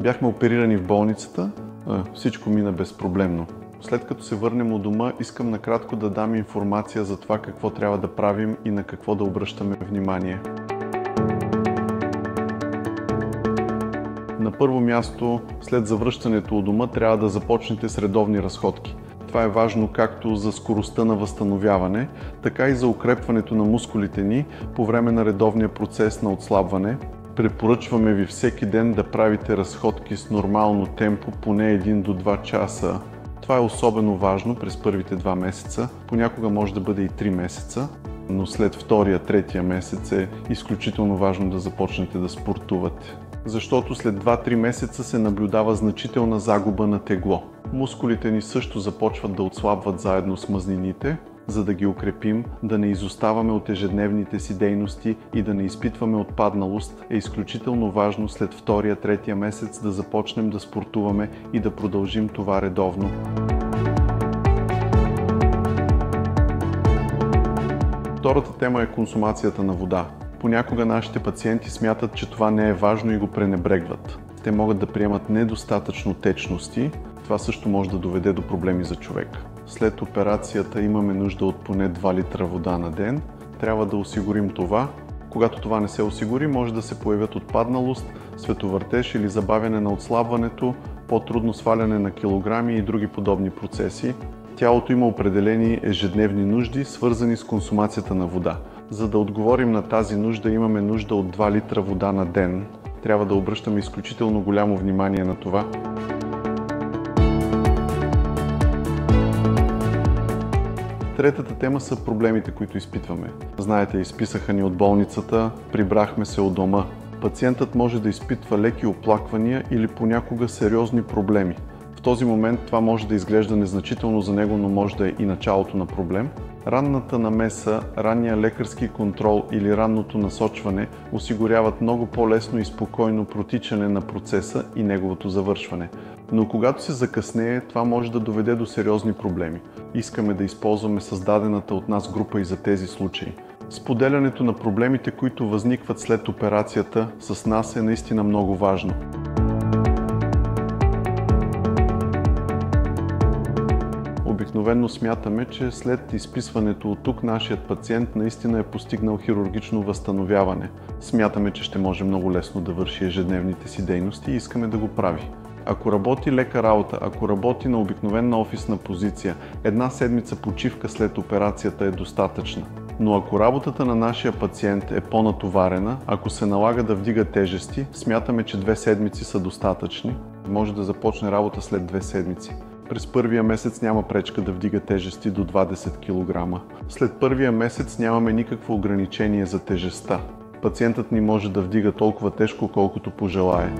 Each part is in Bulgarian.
Бяхме оперирани в болницата, всичко мина безпроблемно. След като се върнем от дома, искам накратко да дам информация за това какво трябва да правим и на какво да обръщаме внимание. На първо място, след завръщането от дома, трябва да започнете с редовни разходки. Това е важно както за скоростта на възстановяване, така и за укрепването на мускулите ни по време на редовния процес на отслабване. Препоръчваме ви всеки ден да правите разходки с нормално темпо, поне 1 до 2 часа. Това е особено важно през първите 2 месеца, понякога може да бъде и 3 месеца, но след втория, третия месец е изключително важно да започнете да спортувате. Защото след 2-3 месеца се наблюдава значителна загуба на тегло. Мускулите ни също започват да отслабват заедно с мазнините. За да ги укрепим, да не изоставаме от ежедневните си дейности и да не изпитваме отпадналост, е изключително важно след втория, третия месец да започнем да спортуваме и да продължим това редовно. Втората тема е консумацията на вода. Понякога нашите пациенти смятат, че това не е важно и го пренебрегват. Те могат да приемат недостатъчно течности. Това също може да доведе до проблеми за човек. След операцията имаме нужда от поне 2 литра вода на ден. Трябва да осигурим това. Когато това не се осигури, може да се появят отпадналост, световъртеж или забавяне на отслабването, по-трудно сваляне на килограми и други подобни процеси. Тялото има определени ежедневни нужди, свързани с консумацията на вода. За да отговорим на тази нужда, имаме нужда от 2 литра вода на ден. Трябва да обръщаме изключително голямо внимание на това. Третата тема са проблемите, които изпитваме. Знаете, изписаха ни от болницата, прибрахме се от дома. Пациентът може да изпитва леки оплаквания или понякога сериозни проблеми. В този момент това може да изглежда незначително за него, но може да е и началото на проблем. Ранната намеса, ранния лекарски контрол или ранното насочване осигуряват много по-лесно и спокойно протичане на процеса и неговото завършване. Но когато се закъснее, това може да доведе до сериозни проблеми. Искаме да използваме създадената от нас група и за тези случаи. Споделянето на проблемите, които възникват след операцията, с нас е наистина много важно. Обикновено смятаме, че след изписването от тук нашият пациент наистина е постигнал хирургично възстановяване. Смятаме, че ще може много лесно да върши ежедневните си дейности и искаме да го прави. Ако работи лека работа, ако работи на обикновена офисна позиция, 1 седмица почивка след операцията е достатъчна. Но ако работата на нашия пациент е по-натоварена, ако се налага да вдига тежести, смятаме, че 2 седмици са достатъчни. Може да започне работа след 2 седмици. През първия месец няма пречка да вдига тежести до 20 кг. След първия месец нямаме никакво ограничение за тежестта. Пациентът ни може да вдига толкова тежко, колкото пожелае.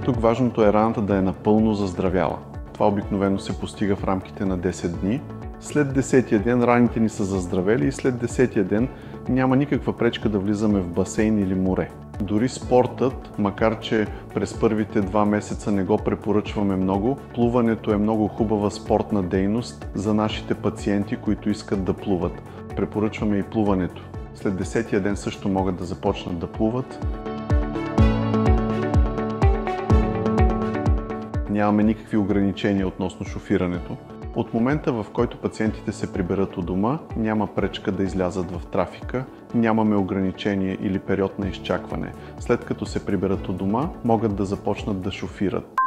Тук важното е раната да е напълно заздравяла. Това обикновено се постига в рамките на 10 дни. След 10-я ден раните ни са заздравели и след 10-я ден няма никаква пречка да влизаме в басейн или море. Дори спортът, макар че през първите 2 месеца не го препоръчваме много, плуването е много хубава спортна дейност за нашите пациенти, които искат да плуват. Препоръчваме и плуването. След 10-я ден също могат да започнат да плуват. Нямаме никакви ограничения относно шофирането. От момента, в който пациентите се приберат у дома, няма пречка да излязат в трафика, нямаме ограничение или период на изчакване. След като се приберат у дома, могат да започнат да шофират.